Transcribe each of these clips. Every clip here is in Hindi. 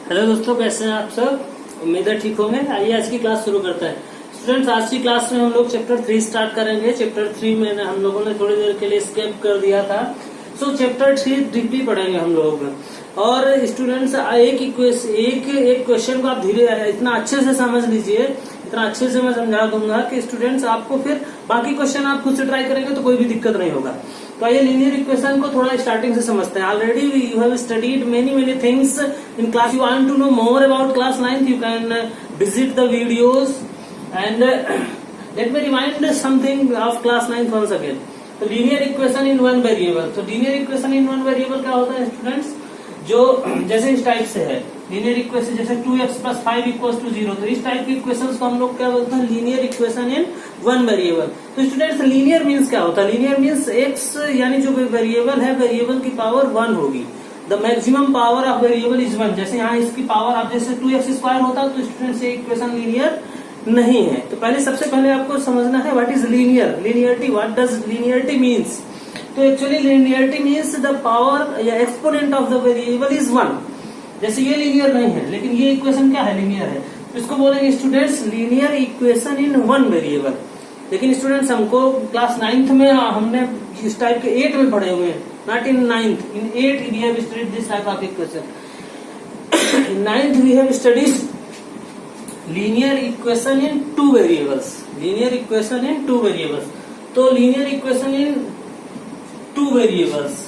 हेलो दोस्तों, कैसे हैं आप सब। उम्मीद है ठीक होंगे। आइए आज की क्लास शुरू करते हैं। स्टूडेंट्स, आज की क्लास में हम लोग चैप्टर 3 स्टार्ट करेंगे। चैप्टर 3 में हम लोगों ने थोड़ी देर के लिए स्किप कर दिया था। सो चैप्टर 3 डीपली पढ़ेंगे हम लोग। और स्टूडेंट्स, एक क्वेश्चन को आप धीरे इतना अच्छे से समझ लीजिए, इतना अच्छे से मैं समझा दूंगा कि स्टूडेंट्स आपको फिर बाकी क्वेश्चन आप खुद से ट्राई करेंगे तो कोई भी दिक्कत नहीं होगा। तो आइए लीनियर इक्वेशन को थोड़ा स्टार्टिंग से समझते हैं। Already you have studied many things in class. You want to know more about class 9th, you can visit the videos and let me remind something of class 9th once again. तो linear equation in one variable. तो linear equation in one variable क्या होता है स्टूडेंट्स, जो जैसे इस टाइप से है लीनियर इक्वेशन, जैसे 2x + 5 = 0। तो इस टाइप की इक्वेशंस को हम लोग क्या बोलते हैं, linear equation in one variable. तो स्टूडेंट्स, लीनियर मींस क्या होता है? लीनियर मींस x यानी जो वेरिएबल है, वेरिएबल की पावर 1 होगी। The maximum power of variable is 1। जैसे यहाँ इसकी पावर आप जैसे 2x² होता तो स्टूडेंट्स ये इक्वेशन लीनियर नहीं है। तो पहले सबसे पहले आपको समझना है what is linear, linearity, what does linearity means. तो actually linearity means the power या exponent of the variable is 1। जैसे ये लीनियर नहीं है, लेकिन ये इक्वेशन क्या है, लीनियर है। तो इसको बोलेंगे students linear equation in one variable. लेकिन स्टूडेंट्स, हमको क्लास 9th में हमने इस टाइप के 8 में पढ़े हुए हैं, not in 9th। In 8 we have studied this type of equation. In 9th we have studied linear equation in 2 variables. Linear equation in 2 variables. तो linear equation in 2 variables,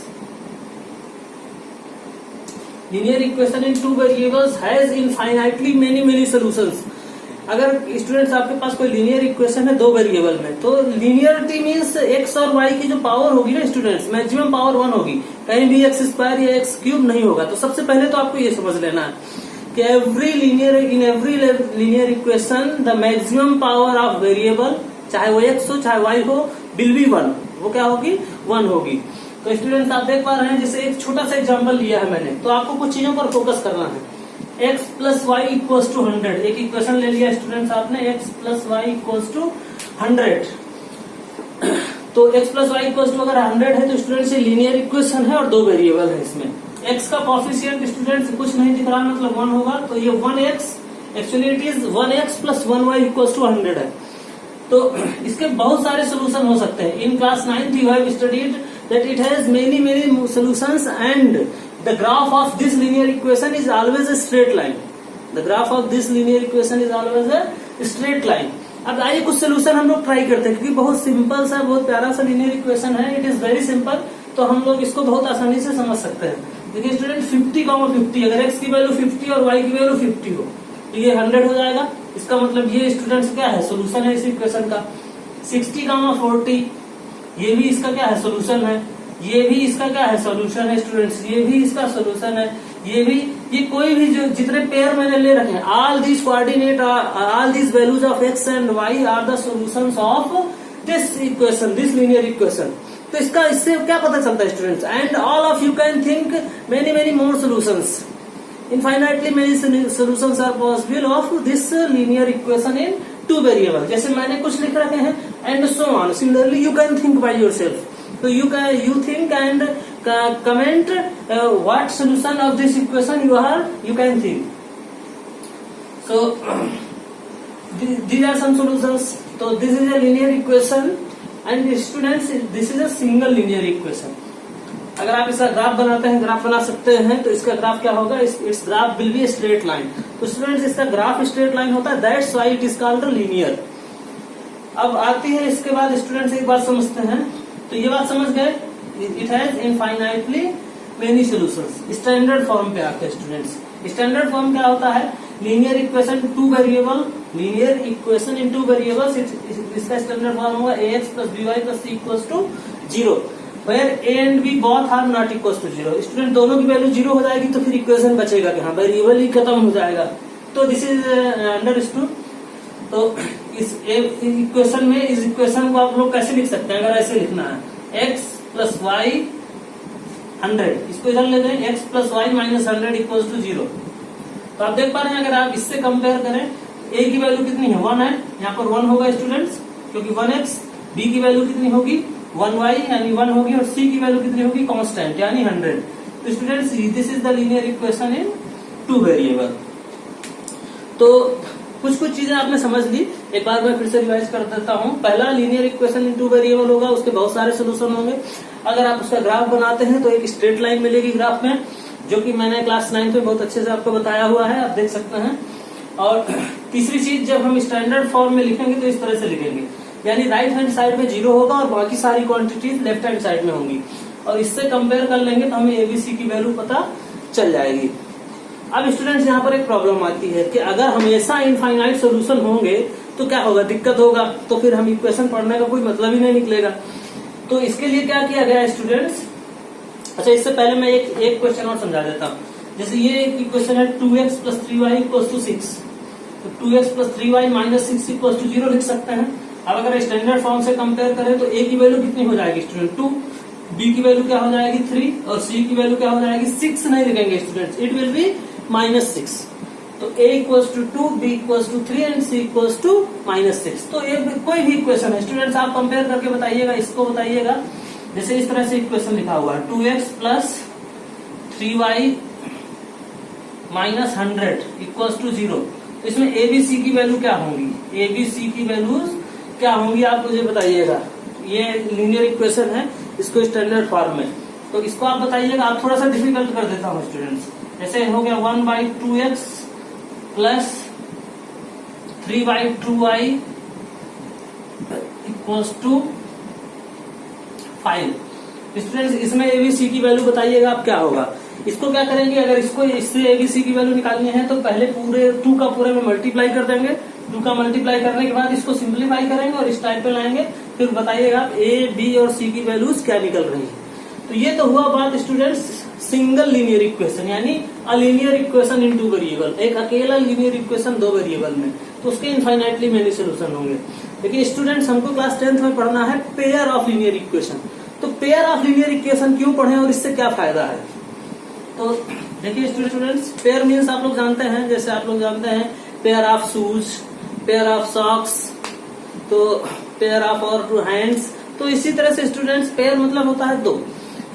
linear equation in 2 variables has infinitely many solutions। अगर स्टूडेंट्स आपके पास कोई लीनियर इक्वेशन है 2 वेरिएबल में, तो लीनियरिटी मींस x और y की जो पावर होगी ना स्टूडेंट्स, मैक्सिमम पावर 1 होगी, कहीं भी x² या x³ नहीं होगा। तो सबसे पहले तो आपको ये समझ लेना है कि every linear equation the maximum power of variable, चाहे वो x हो चाहे y हो, विल बी 1। वो क्या होगी, 1 होगी। तो स्टूडेंट्स, आप देख पा रहे हैं, जैसे एक छोटा सा एग्जांपल लिया है मैंने, तो आपको कुछ चीजों पर फोकस करना है। x + y = 100। एक इक्वेशन ले लिया स्टूडेंट्स आपने, x + y = 100। तो x + y = अगर 100 है तो स्टूडेंट्स ये लीनियर इक्वेशन है और 2 वेरिएबल है इसमें। x का कॉफिशिएंट स्टूडेंट्स कुछ नहीं दिख रहा, मतलब 1 होगा। तो ये 1x, actually it is 1x + 1y = 100 है। तो इसके बहुत सारे सोल्यूशन हो सकते हैं। In class 9th you have studied that it has many solutions and the graph of this linear equation is always a straight line। The graph of this linear equation is always a straight line। अब आइए कुछ सोल्यूशन हम लोग ट्राई करते हैं, क्योंकि बहुत सिंपल सा, बहुत प्यारा सा लिनियर इक्वेशन है। इट इज वेरी सिंपल, तो हम लोग इसको बहुत आसानी से समझ सकते हैं। देखिए स्टूडेंट, 50, अगर x की वैल्यू 50 और y की वैल्यू 50 हो तो ये 100 हो जाएगा। इसका मतलब ये स्टूडेंट्स क्या है, सोल्यूशन है इस इक्वेशन का। 60, ये भी इसका क्या है, सोल्यूशन है। ये भी इसका क्या है, सोल्यूशन है स्टूडेंट्स। ये भी इसका सोल्यूशन है। ये भी, ये कोई भी जो जितने पेयर मैंने ले रखे हैं, all these coordinate, all these values of x and y are the solutions of this equation, this linear equation. तो इसका, इससे क्या पता चलता है students, and all of you can think many more solutions. Infinitely many solutions are possible of this linear equation in 2 variable. जैसे मैंने कुछ लिख रखे हैं, and so on. Similarly you can think by yourself. So you think and comment what solution of this equation you can think। So these are some solutions। So this is a linear equation and students, this is a single linear equation। अगर आप इसका ग्राफ बनाते हैं, ग्राफ बना सकते हैं, तो इसका ग्राफ क्या होगा, it's graph will be straight line. तो स्टूडेंट्स, इसका ग्राफ स्ट्रेट लाइन होता है, that's why it is called linear. अब आती है इसके बाद स्टूडेंट्स एक बात समझते हैं। तो ये बात समझ गए, it has infinitely many solutions. Standard form पे आते हैं स्टूडेंट्स। स्टैंडर्ड फॉर्म क्या होता है, linear equation 2 variable, linear equation in 2 variables. इसका स्टैंडर्ड फॉर्म होगा ax + by + c = 0 where a and b both are not equal to 0। Student, दोनों की वैल्यू 0 हो जाएगी तो फिर इक्वेशन बचेगा कि हाँ, वेरिएबल ही खत्म हो जाएगा। तो दिस इज अंडरस्टूड। तो इस इक्वेशन में, इस इक्वेशन को आप लोग कैसे लिख सकते हैं, अगर ऐसे लिखना है x + y 100, इसको इधर ले जाए, x + y - 100 = 0। तो आप देख पा रहे हैं, अगर आप इससे कंपेयर करें, a की वैल्यू कितनी है, 1 है, यहाँ पर 1 होगा स्टूडेंट्स, क्योंकि 1x। b की वैल्यू कितनी होगी, 1y यानी 1 होगी, और c की वैल्यू कितनी होगी, कांस्टेंट यानी 100। तो students, this is the linear equation in two variable. तो कुछ कुछ चीजें आपने समझ ली, एक बार मैं फिर से रिवाइज कर देता हूँ। पहला लीनियर इक्वेशन इन टू वेरिएबल होगा, उसके बहुत सारे सोल्यूशन होंगे। अगर आप उसका ग्राफ बनाते हैं तो एक स्ट्रेट लाइन मिलेगी ग्राफ में, जो कि मैंने क्लास 9 में बहुत अच्छे से आपको बताया हुआ है, आप देख सकते हैं। और तीसरी चीज, जब हम स्टैंडर्ड फॉर्म में लिखेंगे तो इस तरह से लिखेंगे, यानी राइट हैंड साइड में 0 होगा और बाकी सारी क्वांटिटीज लेफ्ट हैंड साइड में होंगी, और इससे कंपेयर कर लेंगे तो हमें एबीसी की वैल्यू पता चल जाएगी। अब स्टूडेंट्स यहाँ पर एक प्रॉब्लम आती है कि अगर हमेशा इनफाइनाइट सॉल्यूशन होंगे तो क्या होगा, दिक्कत होगा, तो फिर हम इक्वेशन पढ़ने का कोई मतलब ही नहीं निकलेगा। तो इसके लिए क्या किया गया स्टूडेंट्स, अच्छा इससे पहले मैं एक क्वेश्चन और समझा देता हूँ। जैसे ये एक इक्वेशन है 2x + 3y = 6, तो 2x + 3y - 6 = 0 लिख सकते हैं। अब अगर स्टैंडर्ड फॉर्म से कंपेयर करें तो a की वैल्यू कितनी हो जाएगी स्टूडेंट, 2, b की वैल्यू क्या हो जाएगी 3, और c की वैल्यू क्या हो जाएगी 6 नहीं लिखेंगे स्टूडेंट्स, इट विल बी -6। तो a = 2, b = 3 एंड c = -6। तो ये कोई भी इक्वेशन है स्टूडेंट्स, आप कंपेयर करके बताइएगा, इसको बताइएगा। जैसे इस तरह से इक्वेशन लिखा हुआ है 2x + 3y - 100 = 0, तो इसमें ABC की वैल्यू क्या होंगी, ABC की वैल्यूज क्या होंगी आप मुझे बताइएगा। ये लीनियर इक्वेशन है, इसको स्टैंडर्ड फॉर्म में, तो इसको आप बताइएगा। आप थोड़ा सा डिफिकल्ट कर देता हूँ स्टूडेंट्स। जैसे हो गया 1/2x + 3/2y = 5। स्टूडेंट्स इसमें एबीसी की वैल्यू बताइएगा आप क्या होगा। इसको क्या करेंगे, अगर इसको इससे एबीसी की वैल्यू निकालनी है तो पहले पूरे 2 का पूरे में मल्टीप्लाई कर देंगे, 2 का मल्टीप्लाई करने के बाद इसको सिंप्लीफाई करेंगे और इस टाइप पे लाएंगे, फिर बताइएगा आप ए, बी और सी की वैल्यूज क्या निकल रही है। तो ये तो हुआ बात स्टूडेंट्स सिंगल लीनियर इक्वेशन, यानी a linear equation in 2 variable, एक अकेला लीनियर इक्वेशन 2 वेरिएबल में, तो उसके इनफाइनाइटली मेनी सोल्यूशन होंगे। लेकिन स्टूडेंट्स हमको क्लास 10th में पढ़ना है पेयर ऑफ लीनियर इक्वेशन। तो पेयर ऑफ लीनियर इक्वेशन क्यों पढ़े और इससे क्या फायदा है। तो देखिए स्टूडेंट्स, पेयर मीन्स आप लोग जानते हैं, जैसे आप लोग जानते हैं pair of shoes, pair of socks, तो पेयर ऑफ और 2 हैंड्स। तो इसी तरह से स्टूडेंट्स पेयर मतलब होता है 2।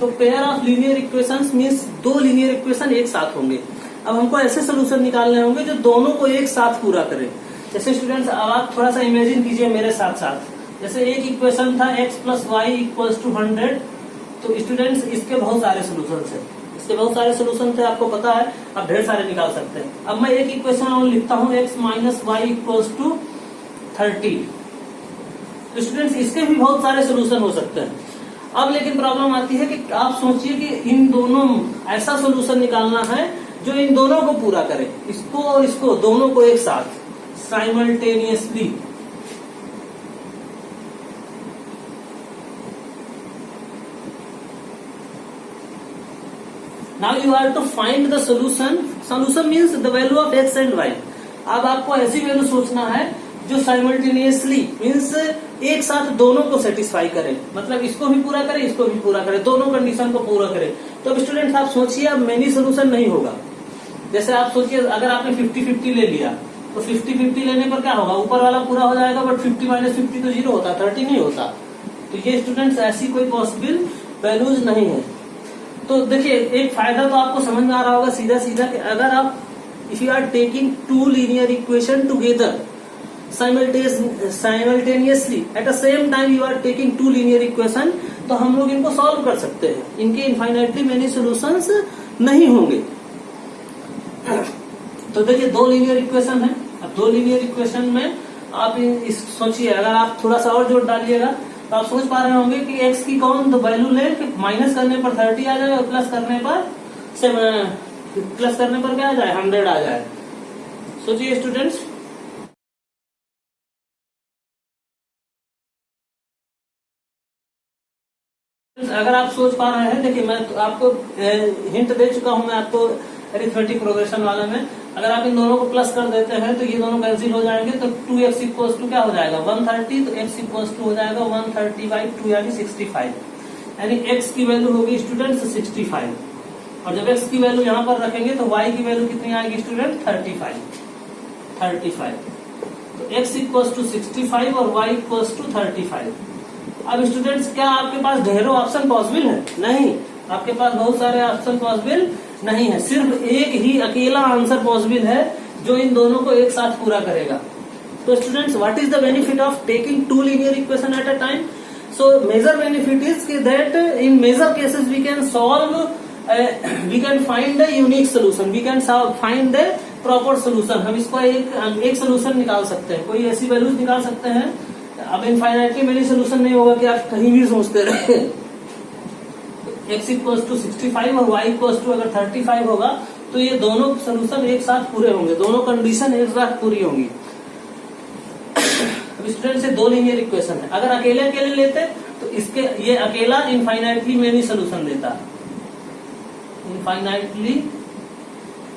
तो pair of linear equations means 2 linear equation एक साथ होंगे। अब हमको ऐसे सोल्यूशन निकालने होंगे जो दोनों को एक साथ पूरा करें। जैसे स्टूडेंट्स अब आप थोड़ा सा इमेजिन कीजिए मेरे साथ साथ, जैसे एक इक्वेशन था x + y = 100, तो स्टूडेंट्स इसके बहुत सारे सोल्यूशन है, इसके बहुत सारे सोल्यूशन थे, आपको पता है, आप ढेर सारे निकाल सकते हैं। अब मैं एक इक्वेशन और लिखता हूँ x - y = 30, तो स्टूडेंट्स इसके भी बहुत सारे सोल्यूशन हो सकते हैं। अब लेकिन प्रॉब्लम आती है कि आप सोचिए कि इन दोनों ऐसा सोल्यूशन निकालना है जो इन दोनों को पूरा करे, इसको और इसको, दोनों को एक साथ simultaneously. Now you have to find the solution. Solution means the value of x and y। अब आपको ऐसी वैल्यू सोचना है जो साइमल्टेनियसली मीन्स एक साथ दोनों को सेटिस्फाई करे, मतलब इसको भी पूरा करे, इसको भी पूरा करे, दोनों कंडीशन को पूरा करे। तो अब स्टूडेंट्स आप सोचिए, अब मेनी सोल्यूशन नहीं होगा। जैसे आप सोचिए अगर आपने 50-50 ले लिया, तो 50-50 लेने पर क्या होगा, ऊपर वाला पूरा हो जाएगा, बट 50 - 50 तो 0 होता, 30 नहीं होता। तो ये स्टूडेंट्स ऐसी कोई पॉसिबल वैल्यूज नहीं है। तो देखिए एक फायदा तो आपको समझ में आ रहा होगा सीधा सीधा कि अगर आप if you are taking 2 linear equation together simultaneously at the same time you are taking 2 linear equation, तो हम लोग इनको सॉल्व कर सकते हैं, इनके इनफाइनाइटली मेनी सॉल्यूशंस नहीं होंगे। तो देखिए 2 लीनियर इक्वेशन है। अब 2 लीनियर इक्वेशन में आप सोचिए, अगर आप थोड़ा सा और जोड़ डालिएगा तो आप सोच पा रहे होंगे कि x की कौन तो वैल्यू ले कि माइनस करने पर 30 आ जाए और प्लस करने पर क्या आ जाए, 100 आ जाए। सोचिए स्टूडेंट्स, अगर आप सोच पा रहे हैं, देखिए मैं तो आपको हिंट दे चुका हूं मैं आपको अरिथमेटिक प्रोग्रेशन वाले में। अगर आप इन दोनों को प्लस कर देते हैं तो ये दोनों कैंसिल हो जाएंगे, तो 2x = क्या हो जाएगा 130, तो x = हो जाएगा 130/2 यानी 65, यानी x की वैल्यू होगी स्टूडेंट्स 65। और जब x की वैल्यू यहाँ पर रखेंगे तो y की वैल्यू कितनी आएगी स्टूडेंट 35। तो x = 65 और y = 35। अब स्टूडेंट्स क्या आपके पास ढेरों ऑप्शन पॉसिबल है? नहीं, आपके पास बहुत सारे ऑप्शन पॉसिबल नहीं है, सिर्फ एक ही अकेला आंसर पॉसिबल है जो इन दोनों को एक साथ पूरा करेगा। तो students, what is the benefit of taking two linear equation at a time? So major benefit is that in major cases we can solve, we can find the unique solution, we can find the proper solution. हम इसको एक सोल्यूशन निकाल सकते हैं, कोई ऐसी वैल्यूज निकाल सकते हैं। अब इनफाइनाइटली मेनी सोल्यूशन नहीं होगा कि आप कहीं भी सोचते रहे। x इक्वल टू 65 और y इक्वल टू अगर 35 होगा तो ये दोनों सोल्यूशन एक साथ पूरे होंगे, दोनों कंडीशन एक साथ पूरी होंगी। स्टूडेंट से दो लीनियर इक्वेशन है, अगर अकेले अकेले लेते तो इसके ये अकेला इनफाइनाइटली मेनी सोल्यूशन देता, इनफाइनाइटली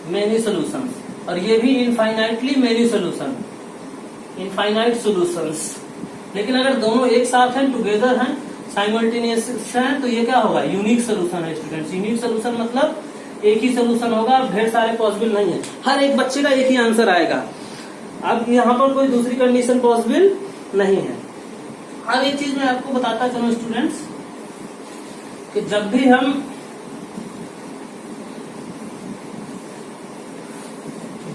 मेनी सोल्यूशन, और ये भी infinitely many solution, infinite solutions. लेकिन अगर दोनों एक साथ हैं, टुगेदर हैं, साइमल्टेनियस हैं, तो ये क्या होगा? यूनिक सोल्यूशन है स्टूडेंट्स। यूनिक सोल्यूशन मतलब एक ही सोल्यूशन होगा, ढेर सारे पॉसिबल नहीं है, हर एक बच्चे का एक ही आंसर आएगा। अब यहाँ पर कोई दूसरी कंडीशन पॉसिबल नहीं है। अब एक चीज मैं आपको बताता चलूं स्टूडेंट्स कि जब भी हम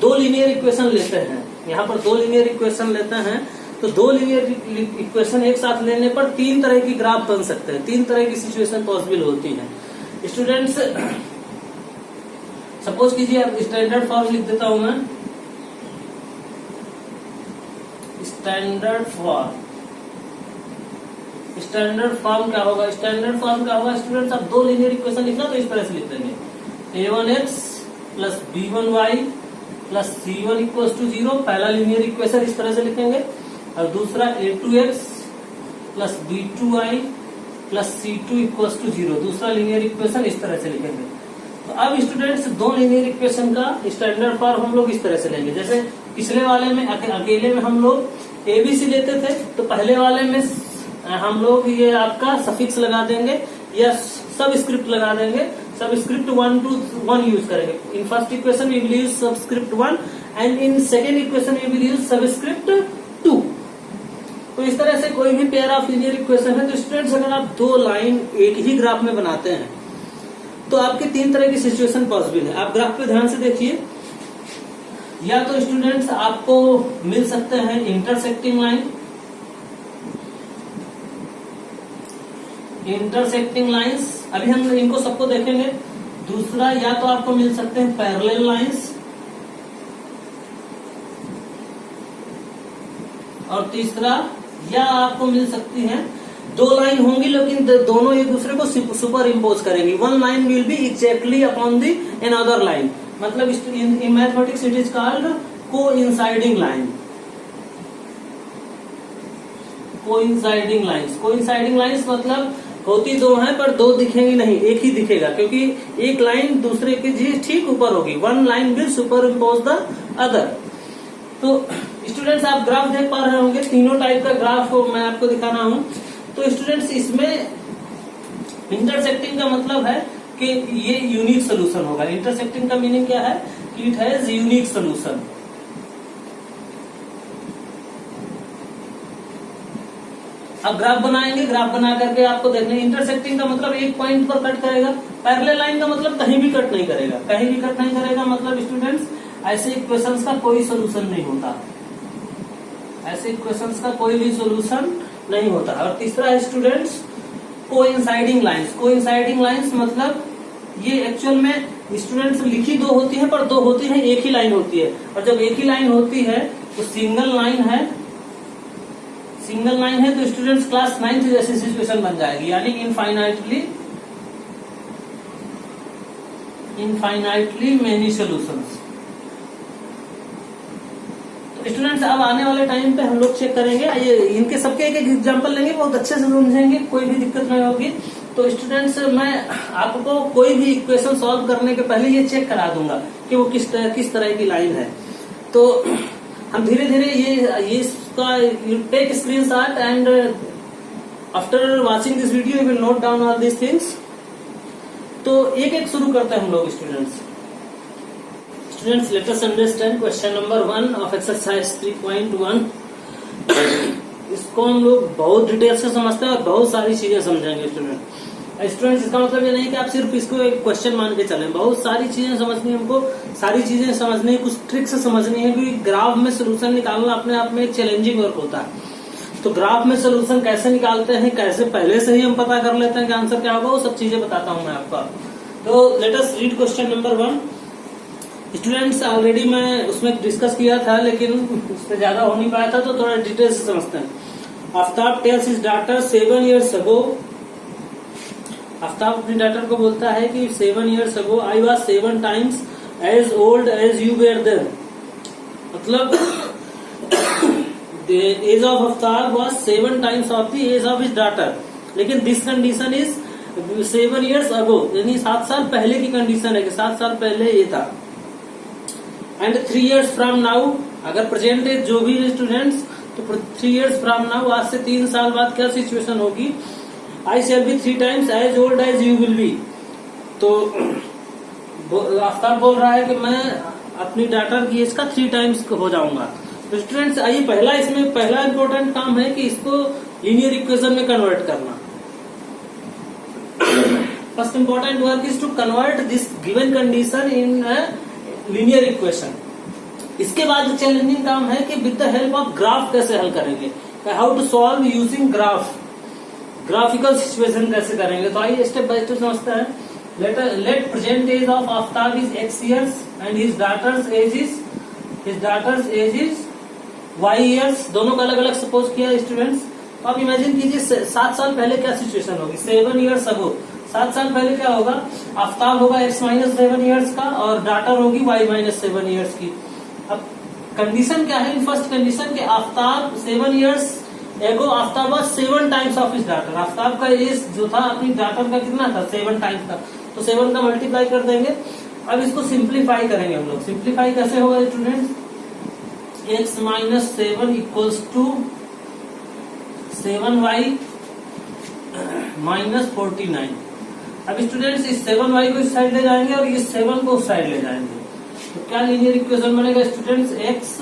दो लीनियर इक्वेशन लेते हैं, यहाँ पर दो लीनियर इक्वेशन लेते हैं, तो दो लीनियर इक्वेशन एक साथ लेने पर तीन तरह की ग्राफ बन सकते हैं, तीन तरह की सिचुएशन पॉसिबल होती है स्टूडेंट्स। सपोज कीजिए, अब स्टैंडर्ड फॉर्म लिख देता हूं मैं, स्टैंडर्ड फॉर्म क्या होगा? स्टैंडर्ड फॉर्म क्या होगा स्टूडेंट्स? अब दो लीनियर इक्वेशन लिखना तो इस तरह से लिख देंगे, a1x plus b1y plus c1 equal to 0, पहला लीनियर इक्वेशन इस तरह से लिखेंगे, और दूसरा a2x plus b2y plus c2 equal to 0, दूसरा लीनियर इक्वेशन इस तरह से लिखेंगे। तो अब स्टूडेंट्स दो लीनियर इक्वेशन का स्टैंडर्ड फॉर्म हम लोग इस तरह से लेंगे। जैसे पिछले वाले में अकेले में हम लोग ABC लेते थे, तो पहले वाले में हम लोग ये आपका सफिक्स लगा देंगे या सबस्क्रिप्ट लगा देंगे, सबस्क्रिप्ट 1 to 1 यूज करेंगे। In first equation we will use subscript 1 and in second equation we will use subscript 2। तो इस तरह से कोई भी पेयर ऑफ लीनियर इक्वेशन है, तो स्टूडेंट्स अगर आप दो लाइन एक ही ग्राफ में बनाते हैं तो आपके तीन तरह की सिचुएशन पॉसिबल है। आप ग्राफ पे ध्यान से देखिए, या तो स्टूडेंट्स आपको मिल सकते हैं इंटरसेक्टिंग लाइन, इंटरसेक्टिंग लाइंस, अभी हम इनको सबको देखेंगे। दूसरा, या तो आपको मिल सकते हैं पैरेलल लाइंस, और तीसरा या आपको मिल सकती है दो लाइन होंगी लेकिन दोनों एक दूसरे को सुपर इम्पोज करेंगी। One line will be exactly upon the another line, मतलब in mathematics it is called coinciding line. Coinciding lines, coinciding lines मतलब होती दो हैं पर दो दिखेंगी नहीं, एक ही दिखेगा, क्योंकि एक लाइन दूसरे के जी ठीक ऊपर होगी। One line will super impose the other. तो स्टूडेंट्स आप ग्राफ देख पा रहे होंगे, तीनों टाइप का ग्राफ मैं आपको दिखा रहा हूं। तो स्टूडेंट्स इसमें इंटरसेक्टिंग का मतलब है कि ये यूनिक सोल्यूशन होगा। इंटरसेक्टिंग का मीनिंग क्या है कि इट हैज यूनिक सोल्यूशन। अब ग्राफ बनाएंगे, ग्राफ बना करके आपको देखना, इंटरसेक्टिंग का मतलब एक पॉइंट पर कट करेगा, पैरेलल लाइन का मतलब कहीं भी कट नहीं करेगा, कहीं भी कट नहीं करेगा, मतलब स्टूडेंट्स ऐसे इक्वेशंस का कोई सोल्यूशन नहीं होता, ऐसे इक्वेशंस का कोई भी सोल्यूशन नहीं होता। और तीसरा है students coinciding lines. Coinciding lines मतलब ये एक्चुअल में स्टूडेंट्स लिखी दो होती है पर दो होती है, एक ही लाइन होती है, और जब एक ही लाइन होती है तो सिंगल लाइन है, सिंगल लाइन है तो स्टूडेंट्स क्लास 9th जैसी सिचुएशन बन जाएगी, यानी इनफाइनाइटली मेनी सॉल्यूशंस। तो स्टूडेंट्स अब आने वाले टाइम पे हम लोग चेक करेंगे, ये इनके सबके एक एक एग्जांपल लेंगे, बहुत अच्छे से समझेंगे, कोई भी दिक्कत नहीं होगी। तो स्टूडेंट्स मैं आपको कोई भी इक्वेशन सॉल्व करने के पहले ये चेक करा दूंगा कि वो किस तरह की लाइन है। तो हम धीरे धीरे ये इसका take screenshot and after watching this video you will note down all this things. तो एक एक शुरू करते हैं हम लोग students. Let us understand question number 1 of exercise 3.1। इसको हम लोग बहुत डिटेल से समझते हैं और बहुत सारी चीजें समझेंगे स्टूडेंट। स्टूडेंट्स इसका मतलब ये नहीं कि आप सिर्फ इसको एक क्वेश्चन मान के चलें, बहुत सारी चीजें समझनी है हमको, सारी चीजें समझनी है, कुछ ट्रिक्स समझनी है, क्योंकि ग्राफ में सोल्यूशन निकालना अपने आप में एक चैलेंजिंग वर्क होता है। तो ग्राफ में सोल्यूशन कैसे निकालते हैं, कैसे पहले से ही हम पता कर लेते हैं कि आंसर क्या होगा, वो सब चीजें बताता हूं मैं आपको। तो let us read question number 1। Students already मैं उसमें डिस्कस किया था, लेकिन उससे ज्यादा हो नहीं पाया था, तो थोड़ा डिटेल से समझते हैं। Aftab tales his daughter 7 years ago, Aftab अपनी डॉटर को बोलता है कि 7 years ago I was 7 times as old as you were then। मतलब the age of Aftab was 7 times of the age of his daughter, लेकिन this condition is 7 years ago, यानी 7 साल पहले की कंडीशन है कि 7 साल पहले ये था। एंड 3 years फ्रॉम नाउ, अगर प्रेजेंट एज जो भी स्टूडेंट्स, तो 3 years फ्रॉम नाउ, आज से 3 साल बाद क्या सिचुएशन होगी, I shall be 3 times as old as you will be. तो आफ्ताब बोल रहा है कि मैं अपनी डॉटर की एज का 3 times हो जाऊंगा। तो स्टूडेंट्स आइए, इसमें पहला इंपॉर्टेंट काम है कि इसको लीनियर इक्वेशन में कन्वर्ट करना। First important work is to convert this given condition in linear equation. इसके बाद चैलेंजिंग काम है कि with the help of graph कैसे हल करेंगे, how to solve using graph, graphical situation कैसे करेंगे। तो आइए स्टेप बाय स्टेप समझते हैं। Let present age of Aftab is x years and his daughter's age is y years, दोनों का अलग अलग सपोज किया स्टूडेंट्स। तो आप इमेजिन कीजिए 7 साल पहले क्या सिचुएशन होगी, 7 years ago, 7 साल पहले क्या होगा, आफ्ताब होगा x - 7 years का और डॉटर होगी y - 7 years की। अब कंडीशन क्या है, फर्स्ट कंडीशन कि आफ्ताब 7 years एगो Aftab was 7 times of his daughter, Aftab का एज जो था अपनी डॉटर का कितना था, 7 times का, तो 7 का मल्टीप्लाई कर देंगे। अब इसको सिंप्लीफाई करेंगे हम लोग। सिंप्लीफाई कैसे होगा students, x - 7 equals to 7y - 49। अब स्टूडेंट्स इस 7y को इस साइड ले जाएंगे और इस 7 को उस साइड ले जाएंगे, तो क्या लीनियर इक्वेशन बनेगा students, x -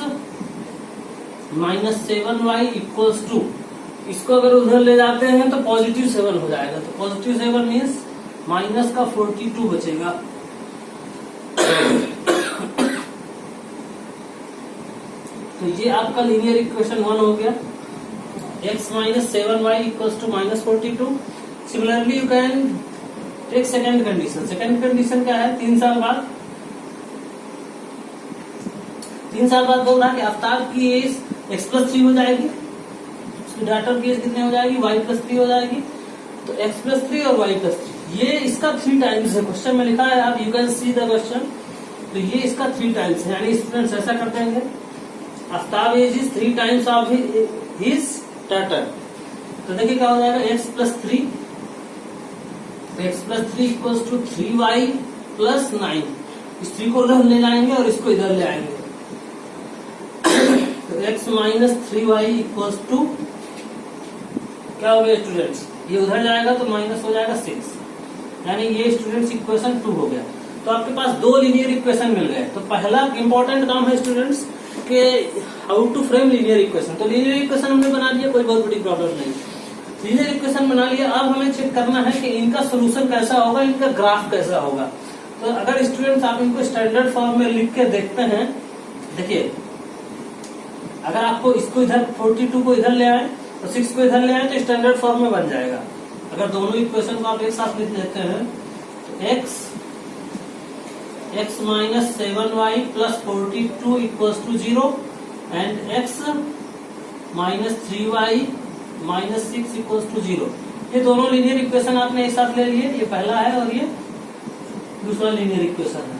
7y equals to, इसको अगर उधर ले जाते हैं तो पॉजिटिव 7 हो जाएगा, तो पॉजिटिव 7 मीन्स माइनस का 42 बचेगा। तो ये आपका लीनियर इक्वेशन 1 हो गया, x - 7y equals to -42। Similarly you can take second condition. Second condition क्या है, 3 साल बाद, 3 साल बाद बोल रहा है कि आफ्ताब की एज x+3 हो जाएगी, उसकी डॉटर की एज कितने हो जाएगी, y+3 हो जाएगी। तो x+3 और y+3, ये इसका 3 times है, क्वेश्चन में लिखा है, आप you can see the question. तो ये इसका 3 times है, यानी स्टूडेंट्स ऐसा कर देंगे, Aftab age is 3 times of his daughter. तो देखिए क्या हो जाएगा, x+3 इक्वल्स टू 3y + 9। इस 3 को उधर ले जाएंगे और इसको इधर ले आएंगे, तो x - 3y इक्वल्स टू क्या हो गया स्टूडेंट्स, ये उधर जाएगा तो माइनस हो जाएगा 6, यानी ये स्टूडेंट्स इक्वेशन 2 हो गया। तो आपके पास 2 लीनियर इक्वेशन मिल गए। तो पहला इंपॉर्टेंट काम है स्टूडेंट्स के how to frame linear equation. तो लीनियर इक्वेशन हमने बना लिया, कोई बहुत बड़ी प्रॉब्लम नहीं, लीनियर इक्वेशन बना लिया। अब हमें चेक करना है कि इनका सोल्यूशन कैसा होगा, इनका ग्राफ कैसा होगा। तो अगर स्टूडेंट्स आप इनको स्टैंडर्ड फॉर्म में लिख के देखते हैं, देखिए अगर आपको इसको इधर 42 को इधर ले आए और 6 को इधर ले आए तो स्टैंडर्ड फॉर्म में बन जाएगा। अगर दोनों इक्वेशन को आप एक साथ लिख देते हैं तो x - 7y + 42 equals to 0 and x - 3y - 6 equals to 0। ये दोनों लीनियर इक्वेशन आपने एक साथ ले लिए, ये पहला है और ये दूसरा लीनियर इक्वेशन है।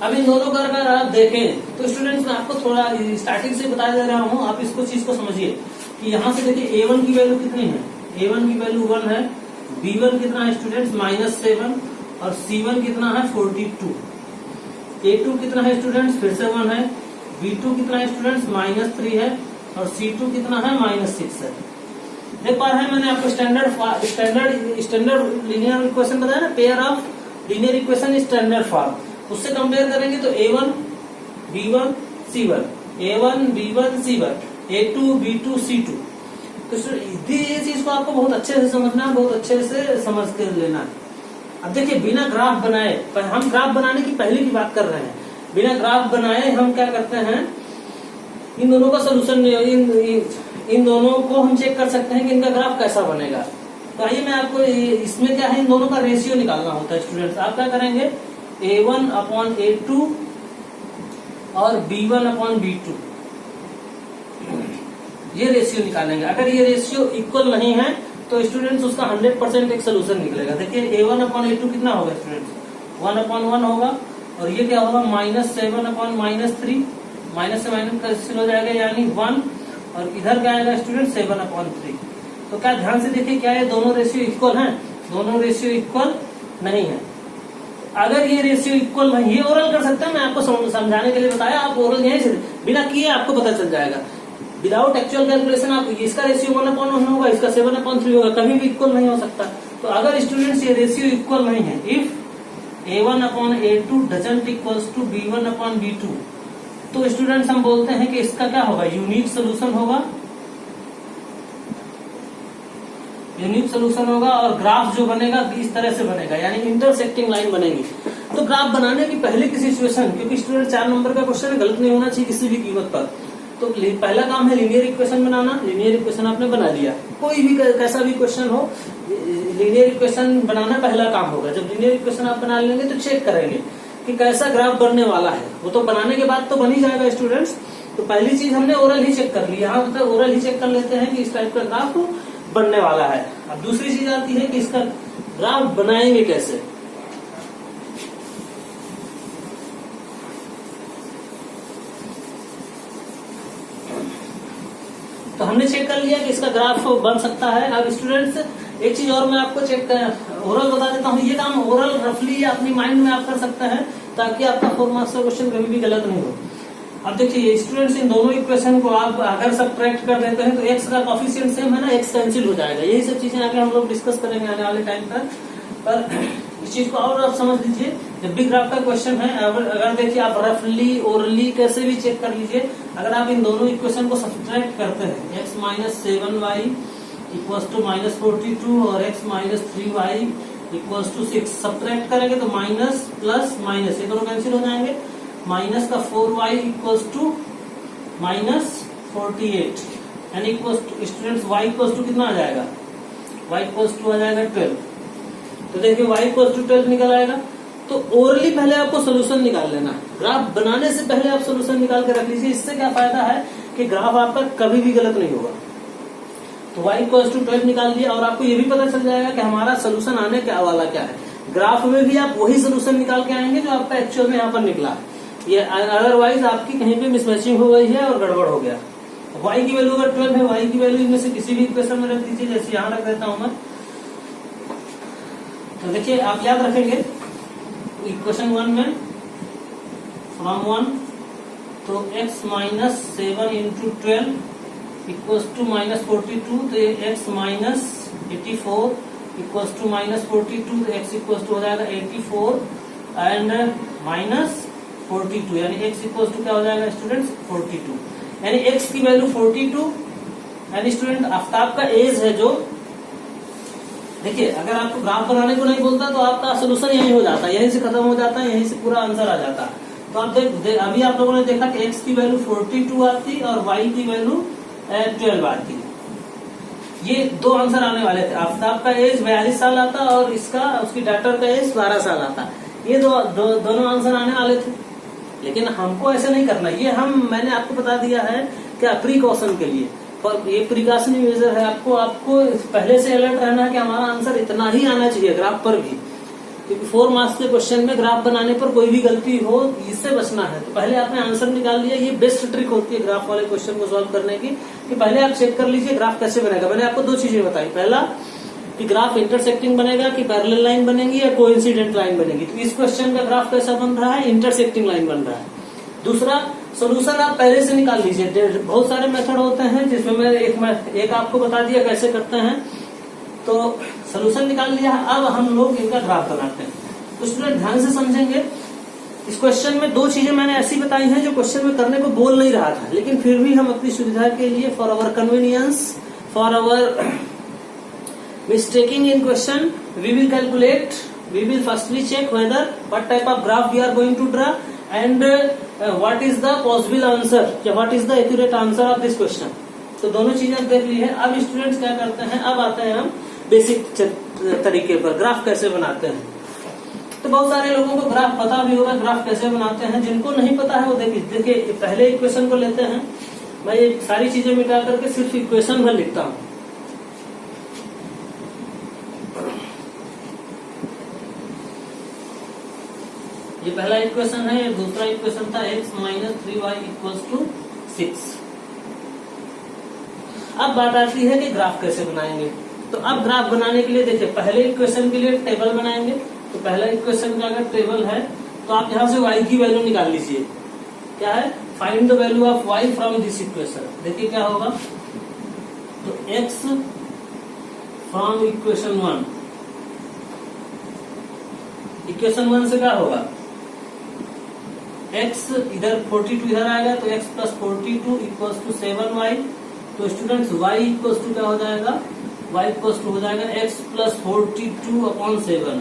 अब इन दोनों का अगर आप देखें तो स्टूडेंट्स मैं आपको थोड़ा स्टार्टिंग से बता दे रहा हूं, आप इसको चीज को समझिए कि यहाँ से देखिए a1 की वैल्यू कितनी है, a1 की वैल्यू 1 है, b1 कितना है स्टूडेंट्स -7 और c1 कितना है 42, a2 कितना है स्टूडेंट्स फिर से 1 है, b2 कितना है स्टूडेंट्स -3 है और c2 कितना है -6 है। देख पा रहे हैं मैंने आपको स्टैंडर्ड लीनियर इक्वेशन बताया ना, pair of linear equation standard form, उससे कंपेयर करेंगे तो a1 b1 c1, a1 b1 c1, a2 b2 c2। तो ये चीज को आपको बहुत अच्छे से समझना है, बहुत अच्छे से समझ के लेना है। अब देखिए बिना ग्राफ बनाए, हम ग्राफ बनाने की पहले की बात कर रहे हैं, बिना ग्राफ बनाए हम क्या करते हैं, इन दोनों का सोल्यूशन, इन दोनों को हम चेक कर सकते हैं कि इनका ग्राफ कैसा बनेगा। तो आइए मैं आपको, इसमें क्या है, इन दोनों का रेशियो निकालना होता है स्टूडेंट्स। आप क्या करेंगे, A1/A2 और B1/B2, ये रेशियो निकालेंगे। अगर ये रेशियो इक्वल नहीं है तो स्टूडेंट्स उसका 100% एक सोल्यूशन निकलेगा। देखिए A1/A2 कितना होगा स्टूडेंट्स, 1/1 होगा, और ये क्या होगा, -7/-3, माइनस से माइनस कैंसिल हो जाएगा यानी 1, और इधर क्या आएगा स्टूडेंट 7/3। तो क्या ध्यान से देखिए, क्या ये दोनों रेशियो इक्वल हैं? दोनों रेशियो इक्वल नहीं है। अगर ये रेशियो इक्वल नहीं, ये ओरल कर सकते हैं, मैं आपको समझाने के लिए बताया, आप ओरल यहीं से बिना किए आपको पता चल जाएगा। विदाउट एक्चुअल कैलकुलेशन आप, इसका रेशियो 1/1 होगा, इसका 7/3 होगा, कभी भी इक्वल नहीं हो सकता। तो अगर स्टूडेंट्स ये रेशियो इक्वल नहीं है, if A1/A2 doesn't equals to B1/B2, तो स्टूडेंट्स हम बोलते हैं कि इसका क्या होगा, यूनिक सोल्यूशन होगा, यूनिक सोल्यूशन होगा। और ग्राफ जो बनेगा इस तरह से बनेगा, यानी इंटरसेक्टिंग लाइन बनेगी। तो ग्राफ बनाने की पहले की सिचुएशन, क्योंकि स्टूडेंट 4 नंबर का क्वेश्चन है, गलत नहीं होना चाहिए किसी भी कीमत पर। तो पहला काम है लीनियर इक्वेशन बनाना। लीनियर इक्वेशन आपने बना लिया, कोई भी कैसा भी क्वेश्चन हो, लीनियर इक्वेशन बनाना पहला काम होगा। जब लीनियर इक्वेशन आप बना लेंगे तो चेक करेंगे कि कैसा ग्राफ बनने वाला है। वो तो बनाने के बाद तो बन ही जाएगा स्टूडेंट्स। तो पहली चीज हमने ओरल ही चेक कर ली, यहाँ तक ओरल ही चेक कर लेते हैं कि इस टाइप का ग्राफ बनने वाला है। अब दूसरी चीज आती है कि इसका ग्राफ बनाएंगे कैसे। तो हमने चेक कर लिया कि इसका ग्राफ बन सकता है। अब स्टूडेंट्स एक चीज और मैं आपको चेक ओरल बता देता हूँ, ये काम ओरल रफली अपनी माइंड में आप कर सकते हैं, ताकि आपका 4 मार्क्स का क्वेश्चन कभी भी गलत नहीं हो। अब देखिए स्टूडेंट्स, इन दोनों इक्वेशन को आप अगर सब्ट्रैक्ट कर देते हैं तो x का कोफिशिएंट सेम है ना, x कैंसिल हो जाएगा। यही सब चीजें आगे हम लोग डिस्कस करेंगे आने वाले टाइम पर इस चीज को और आप समझ लीजिए। जब भी ग्राफ का क्वेश्चन है, अगर देखिए आप रफली ओरली कैसे भी चेक कर लीजिए, अगर आप इन दोनों इक्वेशन को सब्ट्रैक्ट करते हैं, x - 7y इक्वल्स टू -42 और x - 3y equals to 6, subtract करेंगे तो माइनस प्लस माइनस ये दोनों कैंसिल हो जाएंगे, माइनस का 4y इक्वल्स टू -48 यानी equals to students y equals to कितना आ जाएगा, y इक्वल्स टू आ जाएगा 12। तो देखिए y इक्वल्स टू 12 निकल आएगा। तो ओरली पहले आपको सोल्यूशन निकाल लेना, ग्राफ बनाने से पहले आप सोल्यूशन निकाल के रख लीजिए। इससे क्या फायदा है कि ग्राफ आपका कभी भी गलत नहीं होगा। तो y इक्वल्स टू 12 निकाल लिया, और आपको ये भी पता चल जाएगा कि हमारा सोल्यूशन आने क्या वाला क्या है। ग्राफ में भी आप वही सोल्यूशन निकाल के आएंगे जो आपका एक्चुअल में यहाँ पर निकला है। ये अदरवाइज आपकी कहीं पे मिसमैचिंग हो गई है और गड़बड़ हो गया। y की वैल्यू अगर 12 है, y की वैल्यू इनमें से किसी भी इक्वेशन में रख दीजिए, जैसे यहाँ रख देता हूं मैं। तो देखिए आप याद रखेंगे इक्वेशन 1 में फ्रॉम 1, तो x - 7 इंटू 12 इक्वल्स टू -42, तो x - 84 इक्वल्स टू -42, तो x इक्वल्स टू हो जाएगा 84 एंड -42, यानी x इक्वल्स टू क्या हो जाएगा स्टूडेंट्स 42, यानी x की वैल्यू 42। यानी स्टूडेंट आफ्ताब का एज है जो, देखिए अगर आपको ग्राफ बनाने को नहीं बोलता तो आपका सोल्यूशन यही हो जाता है, यहीं से खत्म हो जाता है, यहीं से पूरा आंसर आ जाता है। तो आप अभी आप लोगों ने देखा कि x की वैल्यू 42 आती और y की वैल्यू 12 आती। ये दो आंसर आने वाले थे। आफ्ताब का एज 42 साल आता और इसका उसकी डॉटर का एज 12 साल आता। ये दोनों आंसर आने वाले थे, लेकिन हमको ऐसे नहीं करना। ये मैंने आपको बता दिया है क्या, प्रिकॉशन के लिए, और ये प्रिकॉशनरी मेजर है। आपको पहले से अलर्ट रहना है कि हमारा आंसर इतना ही आना चाहिए ग्राफ पर भी, क्योंकि 4 मार्क्स के क्वेश्चन में ग्राफ बनाने पर कोई भी गलती हो इससे बचना है। तो पहले आपने आंसर निकाल लिया। ये बेस्ट ट्रिक होती है ग्राफ वाले क्वेश्चन को सॉल्व करने की, कि पहले आप चेक कर लीजिए ग्राफ कैसे बनेगा। मैंने आपको 2 चीजें बताई, पहला कि ग्राफ इंटरसेक्टिंग बनेगा कि पैरेलल लाइन बनेगी या कोइंसिडेंट लाइन बनेगी। तो इस क्वेश्चन का ग्राफ कैसा बन रहा है, इंटरसेक्टिंग लाइन बन रहा है। दूसरा सोल्यूशन आप पहले से निकाल लीजिए। बहुत सारे मेथड होते हैं जिसमें मैं एक आपको बता दिया कैसे करते हैं। तो सोल्यूशन निकाल लिया, अब हम लोग इनका ग्राफ बनाते हैं। तो स्टूडेंट ध्यान से समझेंगे, इस क्वेश्चन में 2 चीजें मैंने ऐसी बताई हैं जो क्वेश्चन में करने को बोल नहीं रहा था, लेकिन फिर भी हम अपनी सुविधा के लिए, for our convenience, for our mistaking in question, we will calculate, we will firstly check whether what type of graph we are going to draw and what is the possible answer, what is the accurate answer of this question. तो दोनों चीजें देख ली है. अब स्टूडेंट्स क्या करते हैं, अब आते हैं हम बेसिक तरीके पर, ग्राफ कैसे बनाते हैं. तो बहुत सारे लोगों को ग्राफ पता भी होगा, ग्राफ कैसे बनाते हैं. जिनको नहीं पता है वो देखिए पहले इक्वेशन को लेते हैं. मैं ये सारी चीजें मिटा करके सिर्फ इक्वेशन भर लिखता हूँ. ये पहला इक्वेशन है, ये दूसरा इक्वेशन था x minus 3y equals to 6. अब बात आती है कि ग्राफ कैसे बनाएंगे. तो अब ग्राफ बनाने के लिए देखिए पहले इक्वेशन के लिए टेबल बनाएंगे. तो पहला इक्वेशन का अगर टेबल है तो आप यहां से y की वैल्यू निकाल लीजिए. क्या है, find the value of y from this equation. देखिए क्या होगा, तो x फ्रॉम इक्वेशन 1, इक्वेशन 1 से क्या होगा, x इधर 42 इधर आएगा तो x plus 42 equals to 7y. तो स्टूडेंट्स y इक्वल्स टू क्या हो जाएगा, y इक्वल्स टू हो जाएगा x प्लस 42 अपॉन 7.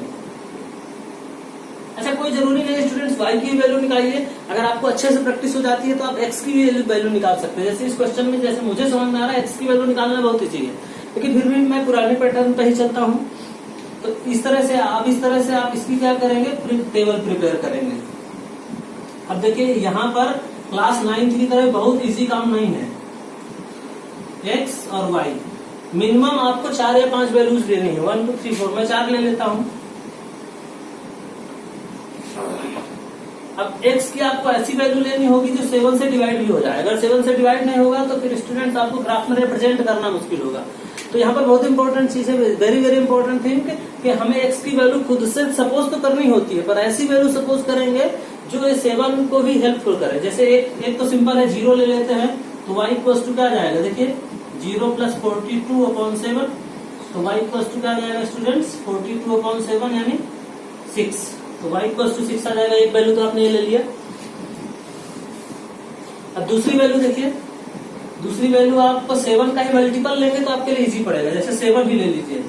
अच्छा, कोई जरूरी नहीं स्टूडेंट्स y की वैल्यू निकालिए. अगर आपको अच्छे से प्रैक्टिस हो जाती है तो आप x की वैल्यू निकाल सकते हैं. जैसे इस क्वेश्चन में जैसे मुझे समझ में आ रहा है x की वैल्यू निकालना बहुत ईजी है, लेकिन फिर भी मैं पुराने पैटर्न पे ही चलता हूँ. तो इस तरह से आप इसकी क्या करेंगे, टेबल प्रिपेयर करेंगे. अब देखिए यहाँ पर क्लास 9th की तरह बहुत इजी काम नहीं है. x और y मिनिमम आपको 4 या 5 वैल्यूज लेनी है. 1 2 3 4, मैं 4 ले लेता हूँ. अब x की आपको ऐसी वैल्यू लेनी होगी जो 7 से डिवाइड भी हो जाए. अगर 7 से डिवाइड नहीं होगा तो फिर स्टूडेंट्स आपको ग्राफ में रिप्रेजेंट करना मुश्किल होगा. तो यहाँ पर बहुत इंपॉर्टेंट चीज है, वेरी वेरी इंपॉर्टेंट थिंग, कि हमें x की वैल्यू खुद से सपोज तो करनी होती है, पर ऐसी वैल्यू सपोज करेंगे जो ये 7 को भी हेल्पफुल करे. जैसे एक तो सिंपल है, 0 ले लेते हैं. तो y इक्वल्स टू क्या आ जाएगा, देखिए 0 प्लस 42 अपॉन 7. तो y इक्वल्स टू क्या आ जाएगा स्टूडेंट्स, 42 अपॉन 7 यानी 6. तो y इक्वल्स टू 6 आ जाएगा. एक वैल्यू तो आपने ये ले लिया. अब दूसरी वैल्यू देखिए, दूसरी वैल्यू आप 7 का ही मल्टीपल लेंगे तो आपके लिए इजी पड़ेगा. जैसे 7 ही ले लीजिए,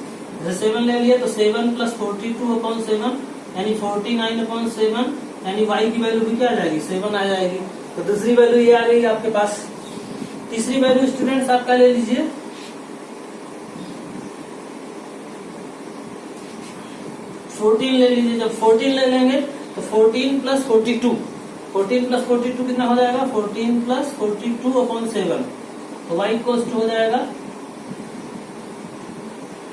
जैसे 7 ले लिया तो 7 प्लस 42 अपॉन 7 यानी 49 अपॉन 7 यानी y की वैल्यू भी क्या आ जाएगी, 7 आ जाएगी. तो दूसरी वैल्यू ये आ गई आपके पास. तीसरी वैल्यू स्टूडेंट्स आप क्या ले लीजिए, 14 ले लीजिए. जब 14 ले लेंगे तो 14 प्लस 42, 14 प्लस 42 कितना हो जाएगा, 14 प्लस 42 अपॉन 7. तो y इक्वल्स टू हो जाएगा